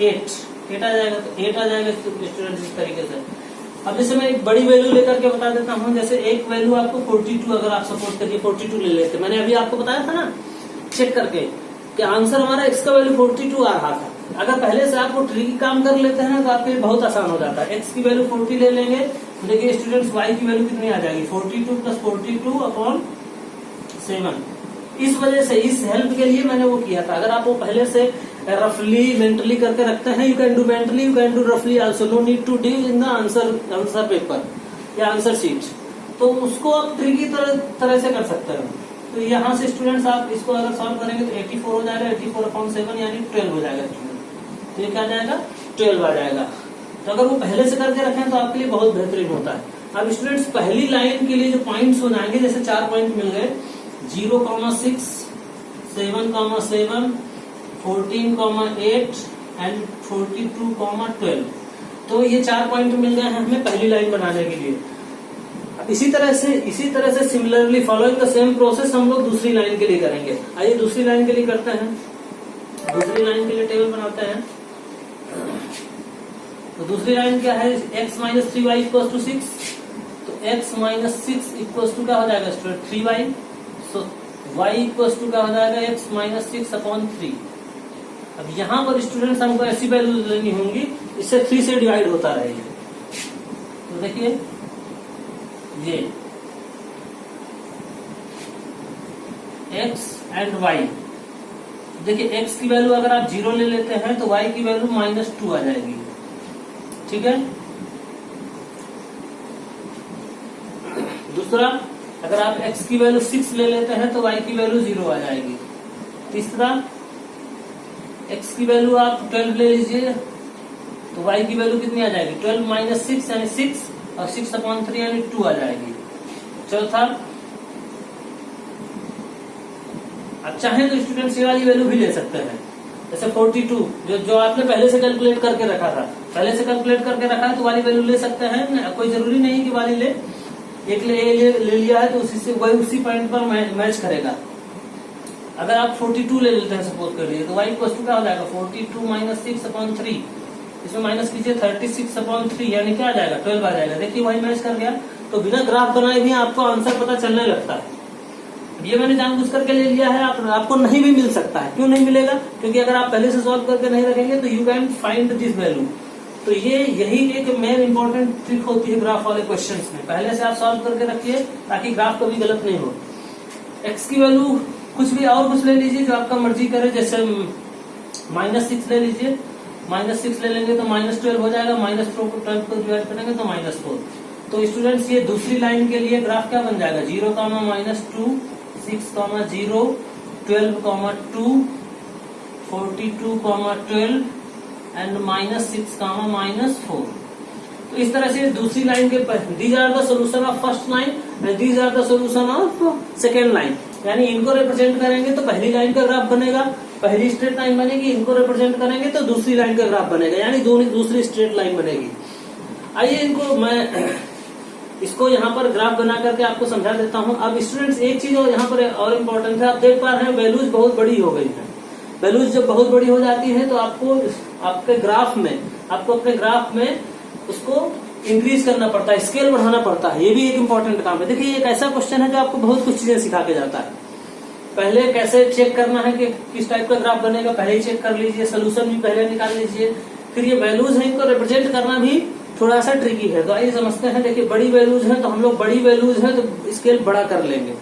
8 आ जाएगा. तो 8 आ जाएगा स्टूडेंट इस तरीके से. अब जैसे मैं एक बड़ी वैल्यू लेकर के बता देता हूँ. जैसे एक वैल्यू आपको 42, अगर आप सपोज करिए 42 ले लेते, मैंने अभी आपको बताया था ना चेक करके कि आंसर हमारा x का वैल्यू 42 आ रहा था. अगर पहले से आप वो ट्रिकी काम कर लेते हैं तो आपके लिए बहुत आसान हो जाता है. x की वैल्यू 40 ले लेंगे तो देखिए स्टूडेंट्स y की वैल्यू कितनी आ जाएगी, 42 प्लस 42 अपॉन 7. इस वजह से इस हेल्प के लिए मैंने वो किया था. अगर आप वो पहले से रफली मेंटली करके रखते हैं, you can do mentally, you can do रफली also, no need to do in the answer paper या आंसर शीट. तो उसको आप ट्रिकी तरह से कर सकते हैं. तो यहाँ से स्टूडेंट्स आप इसको अगर सॉल्व करेंगे तो 84 हो जाएगा, 84 अपॉन 7 यानी 12 हो जाएगा स्टूडेंट. तो ये क्या आ जाएगा, 12 आ जाएगा. तो अगर वो पहले से करके रखें तो आपके लिए बहुत बेहतरीन होता है. अब स्टूडेंट्स पहली लाइन के लिए जो पॉइंट्स हो जाएंगे, जैसे 4 पॉइंट मिल गए, 0,6, 7,7, 14,8 एंड 42,12. तो ये 4 पॉइंट मिल गए हैं हमें पहली लाइन बनाने के लिए. इसी तरह से similarly following the same process हम लोग दूसरी लाइन के लिए करेंगे. आइए दूसरी लाइन के लिए करते हैं. दूसरी लाइन के लिए टेबल बनाते हैं. तो दूसरी लाइन क्या है, x minus 3y equal to 6. तो x माइनस 6 इक्वल टू क्या हो जाएगा student, 3y. So y equal to क्या हो जाएगा, x माइनस 6 अपॉन 3. अब यहाँ पर स्टूडेंट्स हमको ऐसी वैल्यू लेनी होंगी इससे 3 से डिवाइड होता रहेगा. तो देखिए ये x एंड y, देखिए x की वैल्यू अगर आप 0 ले लेते हैं तो y की वैल्यू -2 आ जाएगी. ठीक है. दूसरा, अगर आप x की वैल्यू 6 ले लेते हैं तो y की वैल्यू 0 आ जाएगी. तीसरा, x की वैल्यू आप 12 ले लीजिए तो y की वैल्यू कितनी आ जाएगी 12 माइनस 6 यानी 6 और 6/3 यानी 2 आ जाएगी। चौथा, आप चाहें तो स्टूडेंट्स ये वाली वैल्यू भी ले सकते हैं, जैसे 42 जो आपने पहले से कैलकुलेट करके रखा था, पहले से कैलकुलेट करके रखा है तो वाली वैल्यू ले सकते हैं। कोई जरूरी नहीं कि वाली ले, एक ले लिया है तो उसी से वही उसी पॉइंट पर मैच करेगा। अगर आप 42 ले लेते हैं सपोज कर लिए तो y इक्वल टू क्या हो जाएगा 42 माइनस 6/3, इसमें माइनस कीजिए 36/3 यानी क्या आ जाएगा 12 आ जाएगा। देखिए वही मैच कर गया। तो बिना ग्राफ बनाए भी आपको आंसर पता चलने लगता है। ये मैंने जानबूझ करके ले लिया है, आपको नहीं भी मिल सकता है। क्यों नहीं मिलेगा? क्योंकि अगर आप पहले से सॉल्व करके नहीं रखेंगे तो you can find this value. तो यही एक मेन इंपॉर्टेंट ट्रिक होती है ग्राफ वाले क्वेश्चंस में। पहले से आप सॉल्व करके रखिए ताकि ग्राफ कभी गलत नहीं हो। एक्स की वैल्यू कुछ भी और कुछ ले लीजिए जो आपका मर्जी करे, जैसे -6 ले लीजिए। -6 ले लेंगे तो -12 हो जाएगा, -4 को 12 को डिवाइड करेंगे तो -4। तो स्टूडेंट्स ये दूसरी लाइन के लिए ग्राफ क्या बन जाएगा 0, -2, 6, 0, 12, 2, 42, 12 एंड -6, -4। तो इस तरह से दूसरी लाइन के these are the solution of first line and these are the solution of second line. यानी इनको रिप्रेजेंट करेंगे तो पहली लाइन का ग्राफ बनेगा, पहली स्ट्रेट लाइन बनेगी। इनको रिप्रेजेंट करेंगे तो दूसरी लाइन का ग्राफ बनेगा, यानी दूसरी स्ट्रेट लाइन बनेगी। आइए इनको मैं इसको यहाँ पर ग्राफ बना करके आपको समझा देता हूँ। अब स्टूडेंट्स एक चीज यहाँ पर और इम्पोर्टेंट है, आप देख पा रहे हैं वैल्यूज बहुत बड़ी हो गई है। वैल्यूज जब बहुत बड़ी हो जाती है तो आपको अपने ग्राफ में उसको इंक्रीज करना पड़ता है, स्केल बढ़ाना पड़ता है। ये भी एक इम्पोर्टेंट काम है। देखिए एक ऐसा क्वेश्चन है जो आपको बहुत कुछ चीजें सिखा के जाता है। पहले कैसे चेक करना है कि किस टाइप का ग्राफ बनेगा पहले ही चेक कर लीजिए, सोल्यूशन भी पहले निकाल लीजिए। फिर ये वैल्यूज है इनको रिप्रेजेंट करना भी थोड़ा सा ट्रिकी है। तो आइए समझते हैं। देखिए बड़ी वैल्यूज है तो हम लोग बड़ी वैल्यूज है तो स्केल बड़ा कर लेंगे।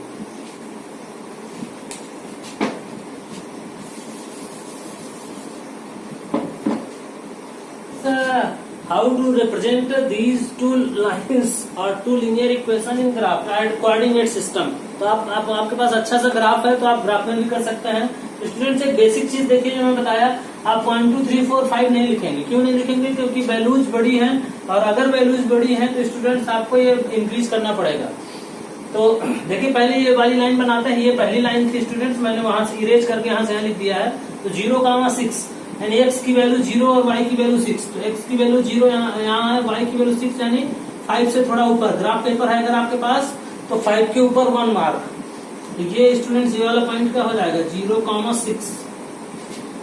How to represent these two lines or two linear equation in graph and coordinate system? तो आपके पास अच्छा सा ग्राफ है तो आप ग्राफ में भी कर सकते हैं। स्टूडेंट्स एक बेसिक चीज देखिए जो मैं बताया, आप 1, 2, 3, 4, 5 नहीं लिखेंगे। क्यों नहीं लिखेंगे? क्योंकि वैल्यूज बड़ी हैं और अगर वैल्यूज बड़ी हैं तो स्टूडेंट्स आपको ये इंक्रीज करना पड़ेगा। तो देखिए पहले ये वाली लाइन बनाते हैं। ये पहली लाइन थी स्टूडेंट्स, मैंने वहां से इरेज करके यहाँ से लिख दिया है। तो 0, 6 यानी x की वैल्यू 0 और y की वैल्यू 6। तो x की वैल्यू 0 यहाँ है, y की वैल्यू 6 यानी 5 से थोड़ा ऊपर। ग्राफ पेपर है अगर आपके पास तो 5 के ऊपर 1 मार्क। तो ये स्टूडेंट्स ये वाला पॉइंट क्या हो जाएगा 0, 6।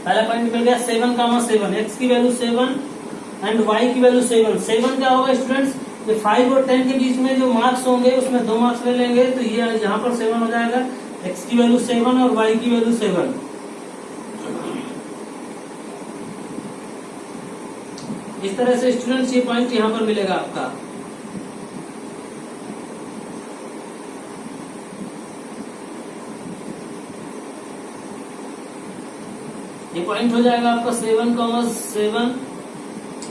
पहला पॉइंट मिल गया 7, 7। x की वैल्यू 7 एंड y की वैल्यू 7। 7 क्या होगा स्टूडेंट्स? ये 5 और 10 के बीच में जो मार्क्स होंगे उसमें 2 मार्क्स ले लेंगे तो ये यहाँ पर 7 हो जाएगा। x की वैल्यू 7 और y की वैल्यू 7। इस तरह से स्टूडेंट्स ये पॉइंट यहाँ पर मिलेगा आपका। ये पॉइंट हो जाएगा आपका 7, 7।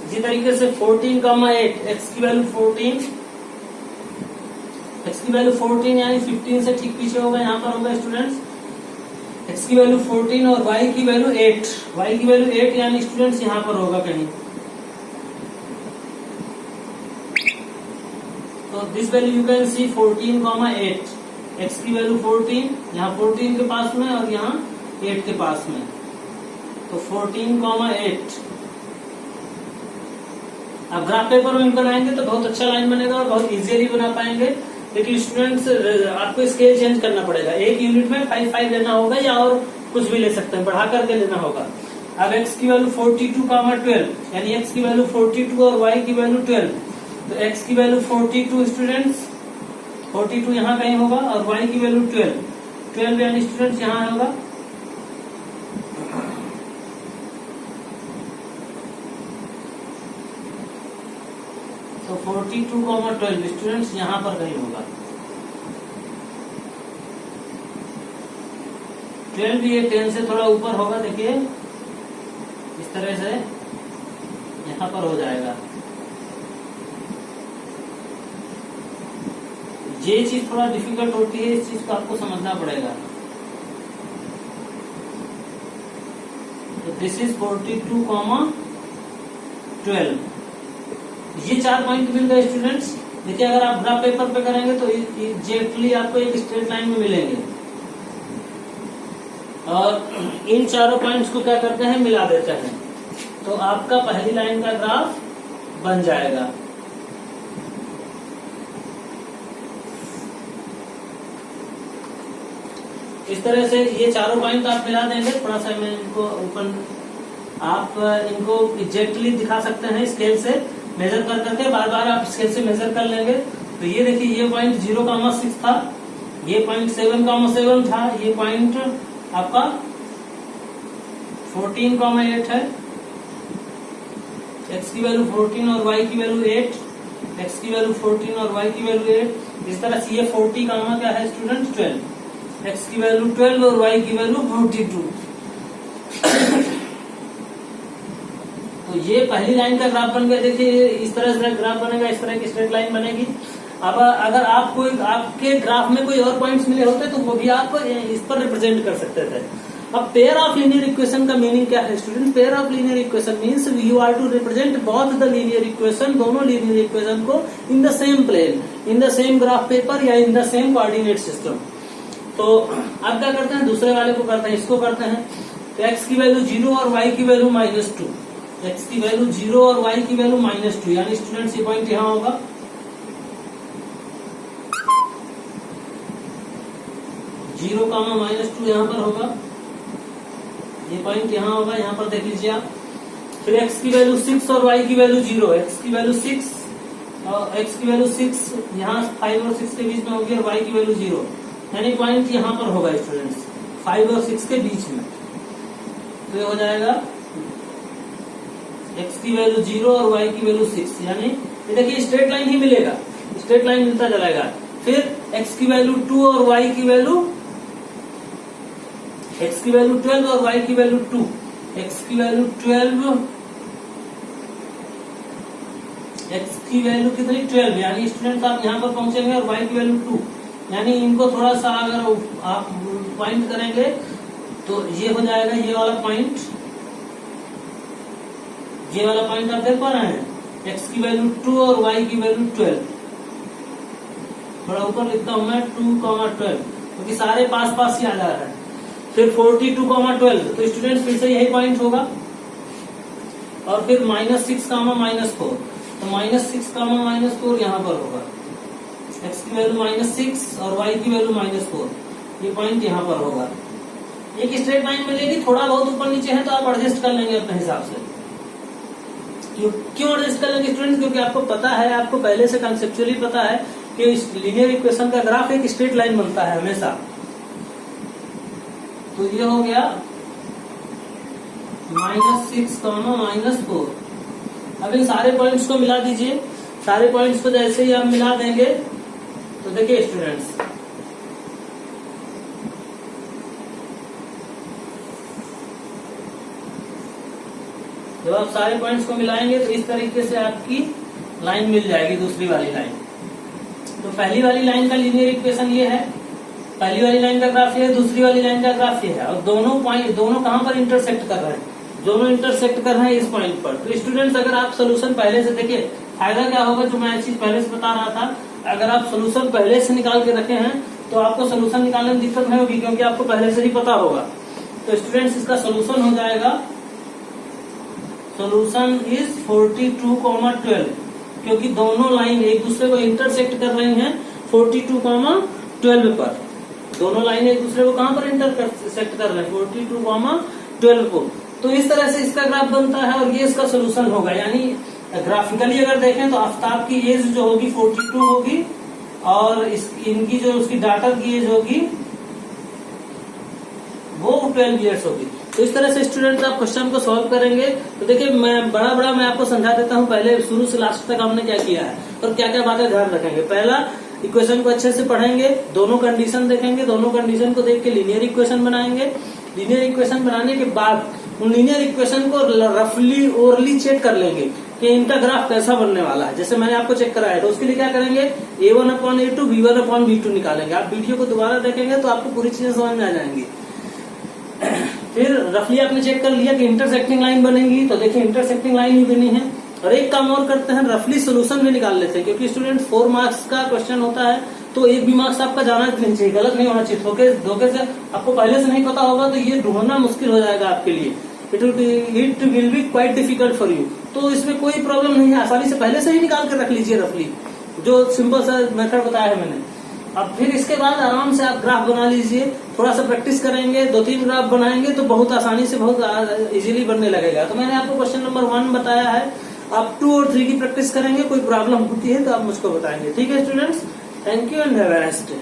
इसी तरीके से 14, 8। x की वैल्यू 14, x की वैल्यू 14 यानी 15 से ठीक पीछे होगा, यहाँ पर होगा स्टूडेंट्स। x की वैल्यू 14 और y की वैल्यू 8। y की वैल्यू 8 यानी स्टूडेंट्स यहाँ पर होगा कहीं। तो this value you can see 14, 8। x की वैल्यू 14, यहाँ 14 के पास में और यहाँ 8 के पास में। तो 14, 8। अब ग्राफ पेपर में इनको लाएंगे तो बहुत अच्छा लाइन बनेगा और बहुत इजीली बना पाएंगे। लेकिन स्टूडेंट्स आपको स्केल चेंज करना पड़ेगा। एक यूनिट में 5 लेना होगा या और कुछ भी ले सकते हैं, बढ़ा करके लेना होगा। अब x की वैल्यू 42, 12 यानी x की वैल्यू 42 और y की वैल्यू 12। तो x की वैल्यू 42 स्टूडेंट्स, 42 यहाँ कहीं होगा और y की वैल्यू 12 यानी स्टूडेंट्स यहाँ होगा। तो 42, 12 स्टूडेंट्स यहाँ पर कहीं होगा। 12 भी 10 से थोड़ा ऊपर होगा। देखिए इस तरह से यहाँ पर हो जाएगा। ये चीज थोड़ा डिफिकल्ट होती है, इस चीज को आपको समझना पड़ेगा। This is 42,12। ये 4 पॉइंट मिल गए स्टूडेंट्स। देखिए अगर आप ग्राफ पेपर पे करेंगे तो एग्जैक्टली आपको एक स्ट्रेट लाइन में मिलेंगे, और इन चारों पॉइंट्स को क्या करते हैं, मिला देते हैं, तो आपका पहली लाइन का ग्राफ बन जाएगा। इस तरह से ये चारों पॉइंट आप मिला देंगे। थोड़ा सा मैं इनको ऊपर, आप इनको एग्जैक्टली दिखा सकते हैं स्केल से मेजर कर करके, बार बार आप स्केल से मेजर कर लेंगे। तो ये देखिए ये पॉइंट 0,6 था, ये पॉइंट 7,7 था, ये पॉइंट आपका 14,8 है, x की वैल्यू 14 और y की वैल्यू 8, x की वैल्यू 14 और y की वैल्यू 8। इस तरह से ये 40 क्या है स्टूडेंट 12, x की वैल्यू 12 और y की वैल्यू 42। तो ये पहली लाइन का ग्राफ बन गया। देखिए इस तरह से ग्राफ बनेगा, इस तरह की स्ट्रेट लाइन बनेगी। अब अगर आपको आपके ग्राफ में कोई और पॉइंट्स मिले होते तो वो भी आप इस पर रिप्रेजेंट कर सकते थे। अब पेयर ऑफ लीनियर इक्वेशन का मीनिंग क्या है student? Pair of linear equation means you are to represent both the linear equation, दोनों लीनियर इक्वेशन को in the same plane, in the same graph paper या in the same coordinate system. तो अब क्या करते हैं, दूसरे वाले को करते हैं, इसको करते हैं। तो x की वैल्यू 0 और y की वैल्यू -2, x की वैल्यू 0 और y की वैल्यू -2, यानी स्टूडेंट्स ये पॉइंट यहाँ होगा, 0, -2 यहाँ पर होगा, ये पॉइंट यहाँ होगा, यहाँ पर देख लीजिए आप। फिर x की वैल्यू 6 और y की वैल्यू 0, x की वैल्यू 6 और x की वैल्यू 6 यहाँ 5 और 6 के बीच में होगी, और y की वैल्यू 0, यानी पॉइंट यहाँ पर होगा स्टूडेंट्स 5 और 6 के बीच में। तो ये हो जाएगा x की वैल्यू 0 और y की वैल्यू 6, यानी ये देखिए स्ट्रेट लाइन ही मिलेगा, स्ट्रेट लाइन मिलता चलेगा। फिर x की वैल्यू 2 और y की वैल्यू 12 और y की वैल्यू 2, x की वैल्यू 12, x की वैल्यू कितनी 12, यानी स्टूडेंट्स आप यहाँ पर पहुंचेंगे, और y की वैल्यू 2, यानी इनको थोड़ा सा अगर आप पॉइंट करेंगे तो ये हो जाएगा ये वाला पॉइंट, ये वाला पॉइंट आप देख पा रहे हैं, x की वैल्यू 2 और y की वैल्यू 12। थोड़ा ऊपर लिखता हूं मैं 2,12, क्योंकि सारे पास पास ही आ जा रहा है। फिर 42,12, तो स्टूडेंट्स फिर से यही पॉइंट होगा, और फिर -6, -4, तो -6, यहाँ पर होगा, x की वैल्यू -6 और y की वैल्यू -4, ये पॉइंट यहाँ पर होगा। एक स्ट्रेट लाइन मिलेगी, थोड़ा बहुत ऊपर नीचे है तो आप एडजस्ट कर लेंगे अपने हिसाब से। क्यों एडजस्ट कर लेंगे स्टूडेंट? क्योंकि आपको पता है, आपको पहले से कंसेप्चुअली पता है कि लीनियर इक्वेशन का ग्राफ एक स्ट्रेट लाइन बनता है हमेशा। तो ये हो गया -6, -4। अब इन सारे पॉइंट्स को मिला दीजिए। सारे पॉइंट्स को जैसे ही आप मिला देंगे तो देखिए स्टूडेंट्स, जब आप सारे पॉइंट्स को मिलाएंगे तो इस तरीके से आपकी लाइन मिल जाएगी, दूसरी वाली लाइन। तो पहली वाली लाइन का लीनियर इक्वेशन ये है, पहली वाली लाइन का ग्राफ ये है, दूसरी वाली लाइन का ग्राफ ये है, और दोनों कहाँ पर इंटरसेक्ट कर रहे हैं? दोनों इंटरसेक्ट कर रहे हैं इस पॉइंट पर। तो स्टूडेंट्स अगर आप सोल्यूशन पहले से देखिए, फायदा क्या होगा, जो मैं चीज पहले से बता रहा था, अगर आप सोल्यूशन पहले से निकाल के रखे हैं तो आपको सोल्यूशन निकालने में दिक्कत नहीं होगी, क्योंकि आपको पहले से ही पता होगा। तो स्टूडेंट्स इसका सोल्यूशन हो जाएगा, सोल्यूशन इज 42,12, क्योंकि दोनों लाइन एक दूसरे को इंटरसेक्ट कर रही हैं 42,12 पर। दोनों लाइन एक दूसरे को कहां पर इंटरसेक्ट कर रहे हैं? 42,12 को। तो इस तरह से इसका ग्राफ बनता है, और ये इसका सोल्यूशन होगा। यानी ग्राफिकली अगर देखें तो आफ्ताब की एज जो होगी 42 होगी, और इनकी जो उसकी डाटर की एज होगी वो 12 ईयर्स होगी। तो इस तरह से स्टूडेंट्स आप क्वेश्चन को सॉल्व करेंगे। तो देखिए मैं बड़ा मैं आपको समझा देता हूँ, पहले शुरू से लास्ट तक हमने क्या किया है और क्या क्या बातें ध्यान रखेंगे। पहला, इक्वेशन को अच्छे से पढ़ेंगे, दोनों कंडीशन देखेंगे, दोनों कंडीशन को देख के लीनियर इक्वेशन बनाएंगे। लीनियर इक्वेशन बनाने के बाद उन लीनियर इक्वेशन को रफली ओरली चेक कर लेंगे कि इनका ग्राफ कैसा बनने वाला है। जैसे मैंने आपको चेक कराया, तो उसके लिए क्या करेंगे, A1/A2 B1/B2 निकालेंगे। आप वीडियो को दोबारा देखेंगे तो आपको पूरी चीजें समझ में आ जाएंगी। फिर रफली आपने चेक कर लिया कि इंटरसेक्टिंग लाइन बनेगी, तो देखिए इंटरसेक्टिंग लाइन ही बनी है। और एक काम और करते हैं, रफली सोल्यूशन भी निकाल लेते हैं, क्योंकि स्टूडेंट 4 मार्क्स का क्वेश्चन होता है, तो एक भी मार्क्स आपका जाना नहीं चाहिए, गलत नहीं होना चाहिए। धोखे से आपको पहले से नहीं पता होगा तो ये ढूंढना मुश्किल हो जाएगा आपके लिए, it will be quite difficult for you. तो इसमें कोई प्रॉब्लम नहीं है, आसानी से पहले से ही निकाल कर रख लीजिए रफली, जो सिंपल सा मेथड बताया है मैंने। अब फिर इसके बाद आराम से आप ग्राफ बना लीजिए, थोड़ा सा प्रैक्टिस करेंगे, 2-3 ग्राफ बनाएंगे तो बहुत आसानी से, बहुत इजीली बनने लगेगा। तो मैंने आपको क्वेश्चन नंबर 1 बताया है, आप 2 और 3 की प्रैक्टिस करेंगे, कोई प्रॉब्लम होती है तो आप मुझको बताएंगे। ठीक है students, thank you and have a nice day.